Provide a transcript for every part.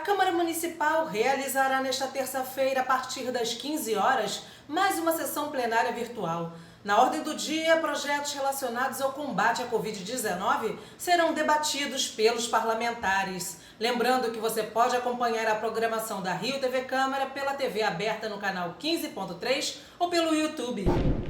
Câmara Municipal realizará nesta terça-feira, a partir das 15 horas, mais uma sessão plenária virtual. Na ordem do dia, projetos relacionados ao combate à Covid-19 serão debatidos pelos parlamentares. Lembrando que você pode acompanhar a programação da Rio TV Câmara pela TV aberta no canal 15.3 ou pelo YouTube.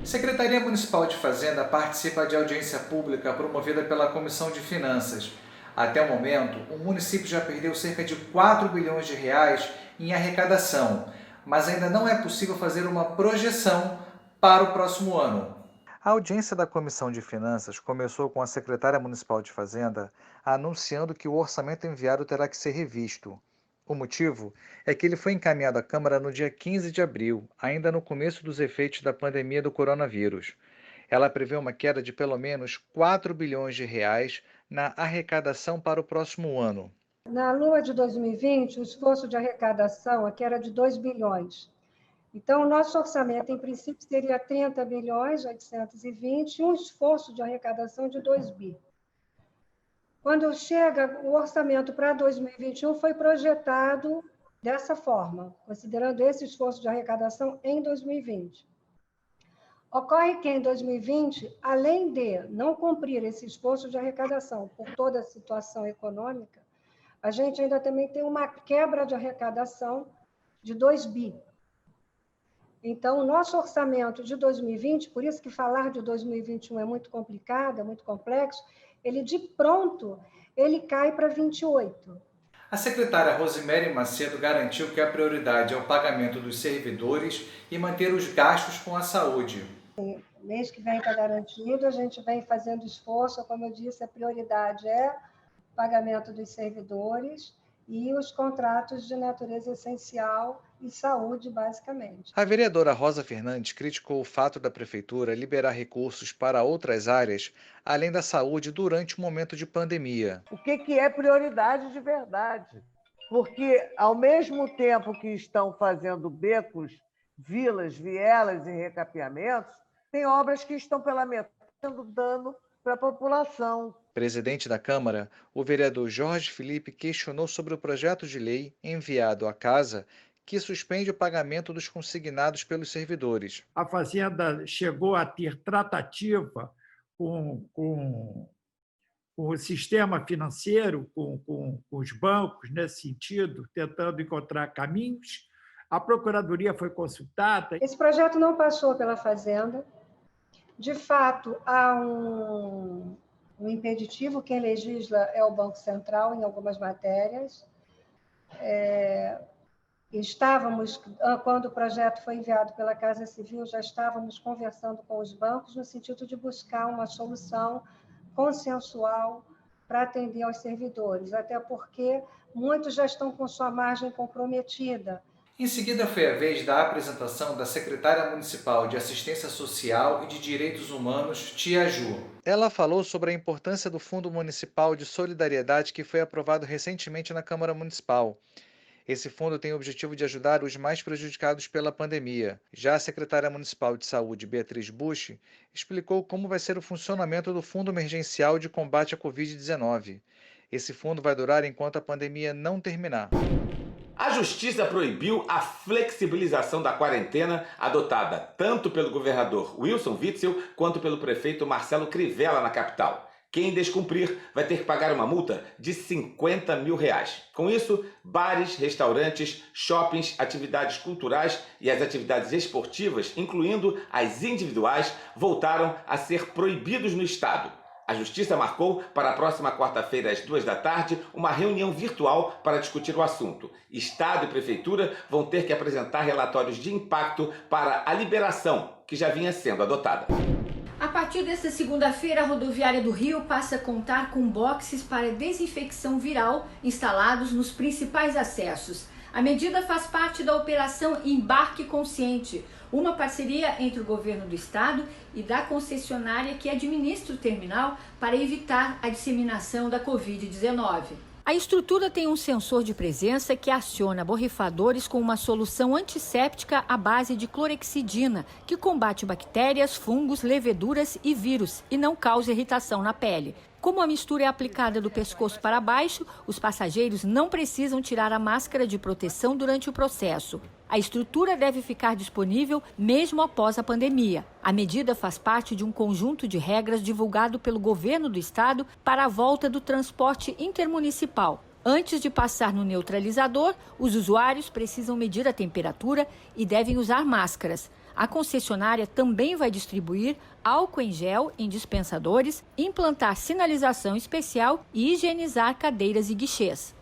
Secretaria Municipal de Fazenda participa de audiência pública promovida pela Comissão de Finanças. Até o momento, o município já perdeu cerca de 4 bilhões de reais em arrecadação, mas ainda não é possível fazer uma projeção para o próximo ano. A audiência da Comissão de Finanças começou com a secretária municipal de Fazenda anunciando que o orçamento enviado terá que ser revisto. O motivo é que ele foi encaminhado à Câmara no dia 15 de abril, ainda no começo dos efeitos da pandemia do coronavírus. Ela prevê uma queda de pelo menos 4 bilhões de reais na arrecadação para o próximo ano. Na lua de 2020, o esforço de arrecadação aqui era de 2 bilhões. Então, o nosso orçamento, em princípio, seria 30 bilhões, 820, e um esforço de arrecadação de 2 bi. Quando chega o orçamento para 2021, foi projetado dessa forma, considerando esse esforço de arrecadação em 2020. Ocorre que em 2020, além de não cumprir esse esforço de arrecadação por toda a situação econômica, a gente ainda também tem uma quebra de arrecadação de 2 bi. Então, o nosso orçamento de 2020, por isso que falar de 2021 é muito complicado, é muito complexo, ele de pronto, ele cai para 28. A secretária Rosemary Macedo garantiu que a prioridade é o pagamento dos servidores e manter os gastos com a saúde. Mês que vem está garantido, a gente vem fazendo esforço, como eu disse, a prioridade é o pagamento dos servidores e os contratos de natureza essencial e saúde, basicamente. A vereadora Rosa Fernandes criticou o fato da Prefeitura liberar recursos para outras áreas, além da saúde, durante o momento de pandemia. O que é prioridade de verdade? Porque, ao mesmo tempo que estão fazendo becos, vilas, vielas e recapeamentos, tem obras que estão pela metade dando dano para a população. Presidente da Câmara, o vereador Jorge Felipe questionou sobre o projeto de lei enviado à Casa que suspende o pagamento dos consignados pelos servidores. A Fazenda chegou a ter tratativa com o sistema financeiro, com os bancos, nesse sentido, tentando encontrar caminhos. A Procuradoria foi consultada. Esse projeto não passou pela Fazenda. De fato, há um impeditivo, quem legisla é o Banco Central em algumas matérias. Quando o projeto foi enviado pela Casa Civil, já estávamos conversando com os bancos no sentido de buscar uma solução consensual para atender aos servidores, até porque muitos já estão com sua margem comprometida. Em seguida foi a vez da apresentação da secretária municipal de Assistência Social e de Direitos Humanos, Tia Ju. Ela falou sobre a importância do Fundo Municipal de Solidariedade que foi aprovado recentemente na Câmara Municipal. Esse fundo tem o objetivo de ajudar os mais prejudicados pela pandemia. Já a secretária municipal de Saúde, Beatriz Busch, explicou como vai ser o funcionamento do Fundo Emergencial de Combate à Covid-19. Esse fundo vai durar enquanto a pandemia não terminar. A Justiça proibiu a flexibilização da quarentena adotada tanto pelo governador Wilson Witzel quanto pelo prefeito Marcelo Crivella na capital. Quem descumprir vai ter que pagar uma multa de R$50 mil. Com isso, bares, restaurantes, shoppings, atividades culturais e as atividades esportivas, incluindo as individuais, voltaram a ser proibidos no estado. A Justiça marcou para a próxima quarta-feira, às 14h, uma reunião virtual para discutir o assunto. Estado e Prefeitura vão ter que apresentar relatórios de impacto para a liberação, que já vinha sendo adotada. A partir desta segunda-feira, a rodoviária do Rio passa a contar com boxes para desinfecção viral instalados nos principais acessos. A medida faz parte da Operação Embarque Consciente, uma parceria entre o governo do estado e da concessionária que administra o terminal para evitar a disseminação da Covid-19. A estrutura tem um sensor de presença que aciona borrifadores com uma solução antisséptica à base de clorexidina, que combate bactérias, fungos, leveduras e vírus e não causa irritação na pele. Como a mistura é aplicada do pescoço para baixo, os passageiros não precisam tirar a máscara de proteção durante o processo. A estrutura deve ficar disponível mesmo após a pandemia. A medida faz parte de um conjunto de regras divulgado pelo governo do estado para a volta do transporte intermunicipal. Antes de passar no neutralizador, os usuários precisam medir a temperatura e devem usar máscaras. A concessionária também vai distribuir álcool em gel em dispensadores, implantar sinalização especial e higienizar cadeiras e guichês.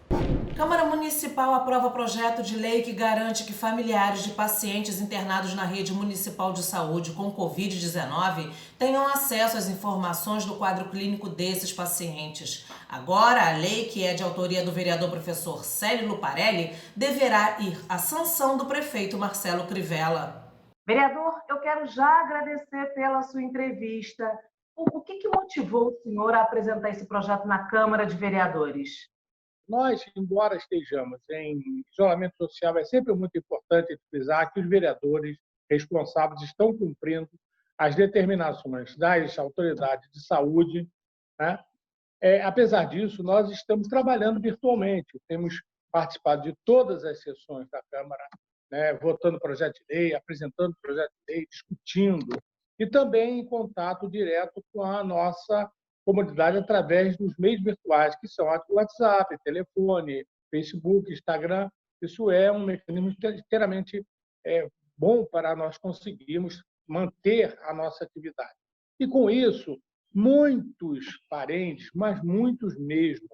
Câmara Municipal aprova projeto de lei que garante que familiares de pacientes internados na rede municipal de saúde com Covid-19 tenham acesso às informações do quadro clínico desses pacientes. Agora, a lei, que é de autoria do vereador professor Célio Luparelli, deverá ir à sanção do prefeito Marcelo Crivella. Vereador, eu quero já agradecer pela sua entrevista. O que motivou o senhor a apresentar esse projeto na Câmara de Vereadores? Nós, embora estejamos em isolamento social, é sempre muito importante frisar que os vereadores responsáveis estão cumprindo as determinações das autoridades de saúde, né? Apesar disso, nós estamos trabalhando virtualmente, temos participado de todas as sessões da Câmara, né, votando projeto de lei, apresentando projeto de lei, discutindo, e também em contato direto com a nossa comunidade através dos meios virtuais, que são o WhatsApp, telefone, Facebook, Instagram. Isso é um mecanismo inteiramente bom para nós conseguirmos manter a nossa atividade. E, com isso, muitos parentes, mas muitos mesmo,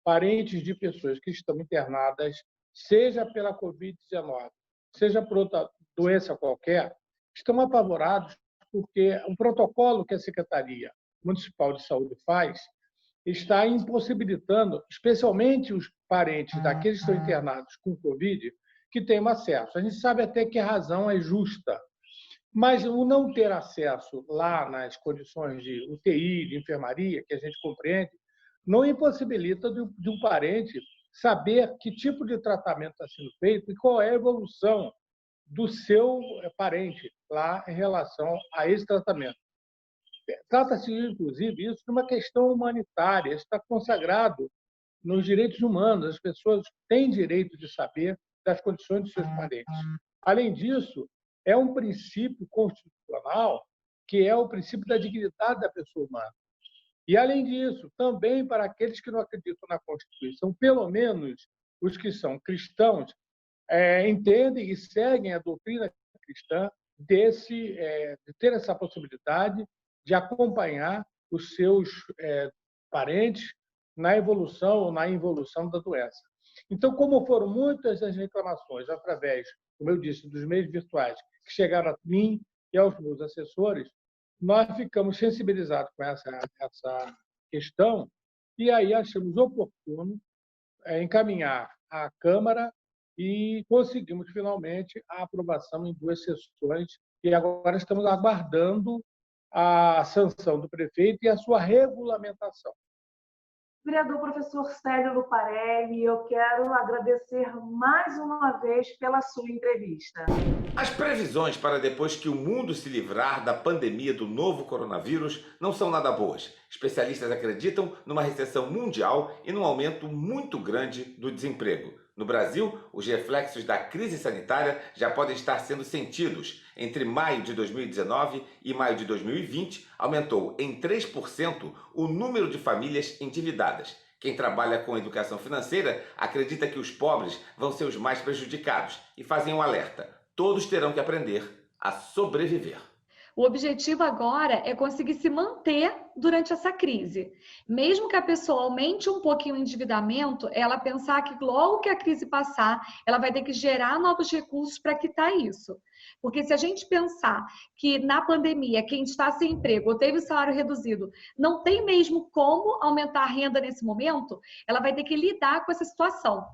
parentes de pessoas que estão internadas, seja pela Covid-19, seja por outra doença qualquer, estão apavorados porque um protocolo que a Secretaria Municipal de Saúde faz está impossibilitando, especialmente os parentes daqueles que estão internados com Covid, que tenham acesso. A gente sabe até que a razão é justa, mas o não ter acesso lá nas condições de UTI, de enfermaria, que a gente compreende, não impossibilita de um parente saber que tipo de tratamento está sendo feito e qual é a evolução do seu parente lá em relação a esse tratamento. Trata-se, inclusive, isso de uma questão humanitária, está consagrado nos direitos humanos, as pessoas têm direito de saber das condições de seus parentes. Além disso, é um princípio constitucional que é o princípio da dignidade da pessoa humana. E, além disso, também para aqueles que não acreditam na Constituição, pelo menos os que são cristãos, entendem e seguem a doutrina cristã de ter essa possibilidade de acompanhar os seus parentes na evolução ou na involução da doença. Então, como foram muitas as reclamações através, como eu disse, dos meios virtuais que chegaram a mim e aos meus assessores, nós ficamos sensibilizados com essa questão e aí achamos oportuno encaminhar à Câmara e conseguimos finalmente a aprovação em 2 sessões e agora estamos aguardando a sanção do prefeito e a sua regulamentação. Vereador professor Célio Luparelli, eu quero agradecer mais uma vez pela sua entrevista. As previsões para depois que o mundo se livrar da pandemia do novo coronavírus não são nada boas. Especialistas acreditam numa recessão mundial e num aumento muito grande do desemprego. No Brasil, os reflexos da crise sanitária já podem estar sendo sentidos. Entre maio de 2019 e maio de 2020, aumentou em 3% o número de famílias endividadas. Quem trabalha com educação financeira acredita que os pobres vão ser os mais prejudicados e fazem um alerta. Todos terão que aprender a sobreviver. O objetivo agora é conseguir se manter durante essa crise. Mesmo que a pessoa aumente um pouquinho o endividamento, ela pensar que logo que a crise passar, ela vai ter que gerar novos recursos para quitar isso. Porque se a gente pensar que na pandemia quem está sem emprego ou teve o salário reduzido não tem mesmo como aumentar a renda nesse momento, ela vai ter que lidar com essa situação.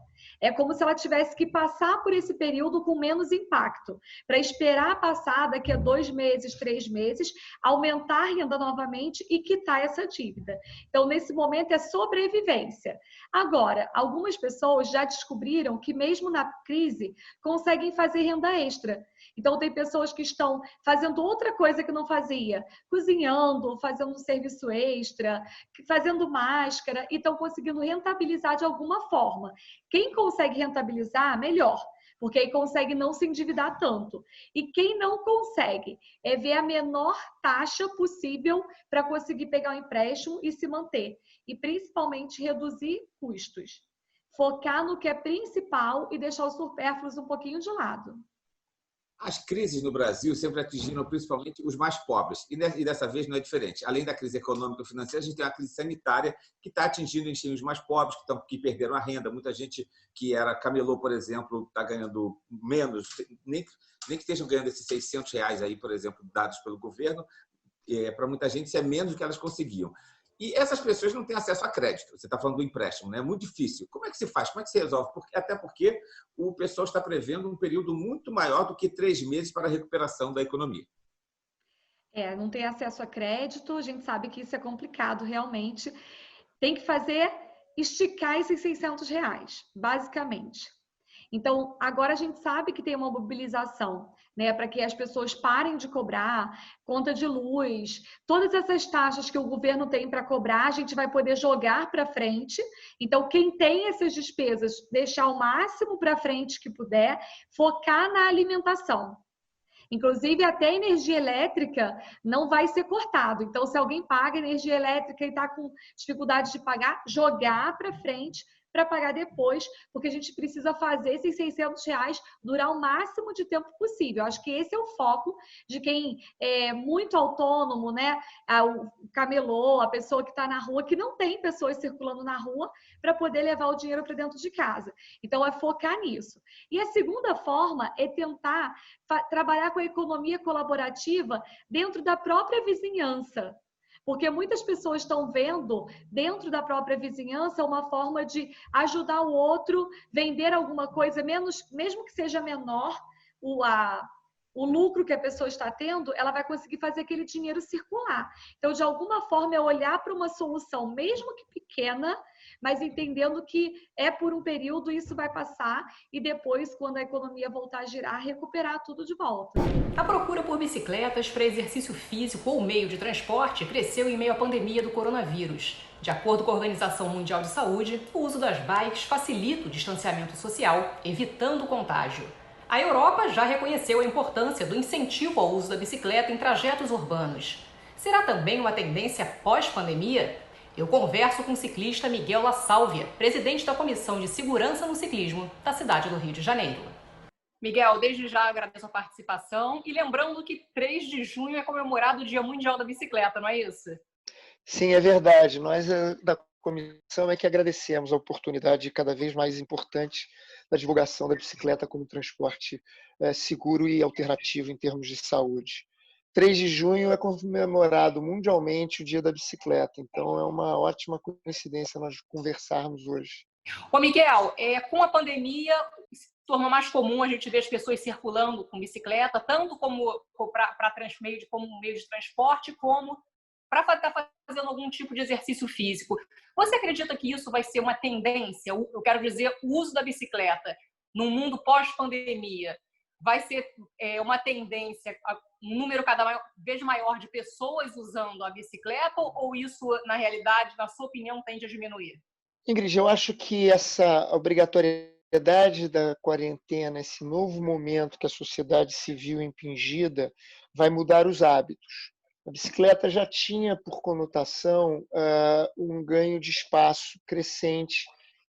É como se ela tivesse que passar por esse período com menos impacto, para esperar passar daqui a 2 meses, 3 meses, aumentar a renda novamente e quitar essa dívida. Então, nesse momento, é sobrevivência. Agora, algumas pessoas já descobriram que, mesmo na crise, conseguem fazer renda extra. Então, tem pessoas que estão fazendo outra coisa que não fazia, cozinhando, fazendo um serviço extra, fazendo máscara, e estão conseguindo rentabilizar de alguma forma. Quem consegue rentabilizar, melhor, porque aí consegue não se endividar tanto. E quem não consegue é ver a menor taxa possível para conseguir pegar um empréstimo e se manter. E principalmente reduzir custos. Focar no que é principal e deixar os supérfluos um pouquinho de lado. As crises no Brasil sempre atingiram principalmente os mais pobres, e dessa vez não é diferente. Além da crise econômica e financeira, a gente tem uma crise sanitária que está atingindo os mais pobres, que perderam a renda. Muita gente que era camelô, por exemplo, está ganhando menos, nem que estejam ganhando esses R$600 aí, por exemplo, dados pelo governo. Para muita gente isso é menos do que elas conseguiam. E essas pessoas não têm acesso a crédito. Você está falando do empréstimo, né? É muito difícil. Como é que se faz? Como é que se resolve? Até porque o pessoal está prevendo um período muito maior do que 3 meses para a recuperação da economia. Não tem acesso a crédito, a gente sabe que isso é complicado realmente. Tem que esticar esses R$600, basicamente. Então, agora a gente sabe que tem uma mobilização, né, para que as pessoas parem de cobrar conta de luz, todas essas taxas que o governo tem para cobrar, a gente vai poder jogar para frente. Então, quem tem essas despesas, deixar o máximo para frente que puder, focar na alimentação. Inclusive, até a energia elétrica não vai ser cortado. Então, se alguém paga energia elétrica e está com dificuldade de pagar, jogar para frente para pagar depois, porque a gente precisa fazer esses R$600 durar o máximo de tempo possível. Acho que esse é o foco de quem é muito autônomo, né? O camelô, a pessoa que está na rua, que não tem pessoas circulando na rua para poder levar o dinheiro para dentro de casa. Então, é focar nisso. E a segunda forma é tentar trabalhar com a economia colaborativa dentro da própria vizinhança. Porque muitas pessoas estão vendo dentro da própria vizinhança uma forma de ajudar o outro, vender alguma coisa, mesmo que seja menor, o lucro que a pessoa está tendo, ela vai conseguir fazer aquele dinheiro circular. Então, de alguma forma, é olhar para uma solução, mesmo que pequena, mas entendendo que é por um período, isso vai passar e depois, quando a economia voltar a girar, recuperar tudo de volta. A procura por bicicletas para exercício físico ou meio de transporte cresceu em meio à pandemia do coronavírus. De acordo com a Organização Mundial de Saúde, o uso das bikes facilita o distanciamento social, evitando o contágio. A Europa já reconheceu a importância do incentivo ao uso da bicicleta em trajetos urbanos. Será também uma tendência pós-pandemia? Eu converso com o ciclista Miguel La Sálvia, presidente da Comissão de Segurança no Ciclismo da cidade do Rio de Janeiro. Miguel, desde já agradeço a participação e lembrando que 3 de junho é comemorado o Dia Mundial da Bicicleta, não é isso? Sim, é verdade. Nós da comissão é que agradecemos a oportunidade cada vez mais importante da divulgação da bicicleta como transporte seguro e alternativo em termos de saúde. 3 de junho é comemorado mundialmente o Dia da Bicicleta, então é uma ótima coincidência nós conversarmos hoje. Ô Miguel, com a pandemia se tornou mais comum a gente ver as pessoas circulando com bicicleta, tanto como como meio de transporte, como para estar fazendo algum tipo de exercício físico. Você acredita que isso vai ser uma tendência? Eu quero dizer, o uso da bicicleta no mundo pós-pandemia vai ser uma tendência, um número cada vez maior de pessoas usando a bicicleta, ou isso, na realidade, na sua opinião, tende a diminuir? Ingrid, eu acho que essa obrigatoriedade da quarentena, esse novo momento que a sociedade se viu impingida, vai mudar os hábitos. A bicicleta já tinha, por conotação, um ganho de espaço crescente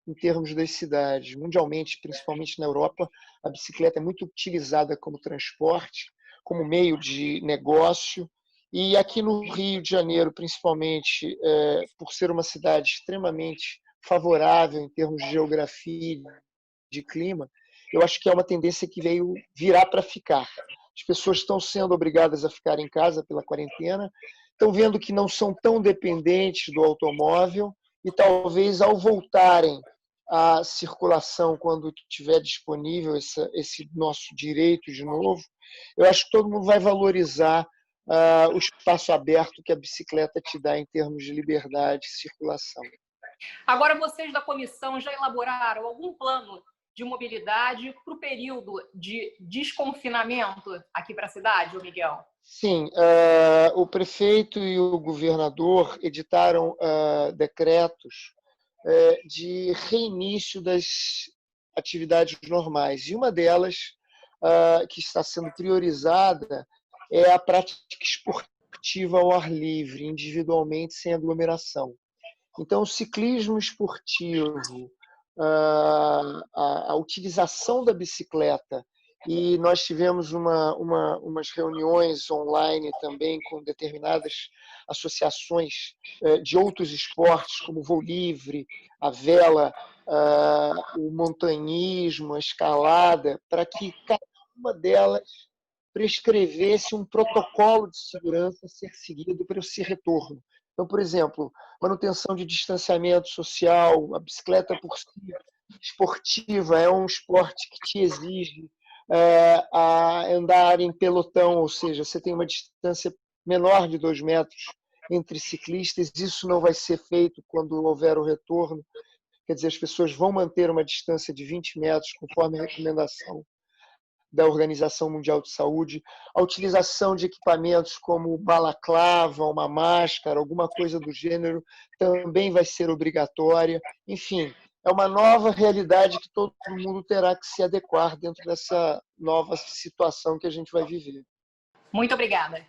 em termos das cidades. Mundialmente, principalmente na Europa, a bicicleta é muito utilizada como transporte, como meio de negócio. E aqui no Rio de Janeiro, principalmente, por ser uma cidade extremamente favorável em termos de geografia, de clima, eu acho que é uma tendência que veio virar para ficar. as pessoas estão sendo obrigadas a ficar em casa pela quarentena, estão vendo que não são tão dependentes do automóvel e talvez ao voltarem à circulação quando estiver disponível esse nosso direito de novo, eu acho que todo mundo vai valorizar o espaço aberto que a bicicleta te dá em termos de liberdade e circulação. Agora, vocês da comissão já elaboraram algum plano de mobilidade para o período de desconfinamento aqui para a cidade, Miguel? Sim, o prefeito e o governador editaram decretos de reinício das atividades normais. E uma delas, que está sendo priorizada, é a prática esportiva ao ar livre, individualmente, sem aglomeração. Então, o ciclismo esportivo, a utilização da bicicleta, e nós tivemos umas reuniões online também com determinadas associações de outros esportes, como o voo livre, a vela, o montanhismo, a escalada, para que cada uma delas prescrevesse um protocolo de segurança a ser seguido para esse retorno. Então, por exemplo, manutenção de distanciamento social, a bicicleta por si esportiva é um esporte que te exige a andar em pelotão, ou seja, você tem uma distância menor de 2 metros entre ciclistas, isso não vai ser feito quando houver o retorno, quer dizer, as pessoas vão manter uma distância de 20 metros, conforme a recomendação da Organização Mundial de Saúde, a utilização de equipamentos como balaclava, uma máscara, alguma coisa do gênero, também vai ser obrigatória. Enfim, é uma nova realidade que todo mundo terá que se adequar dentro dessa nova situação que a gente vai viver. Muito obrigada.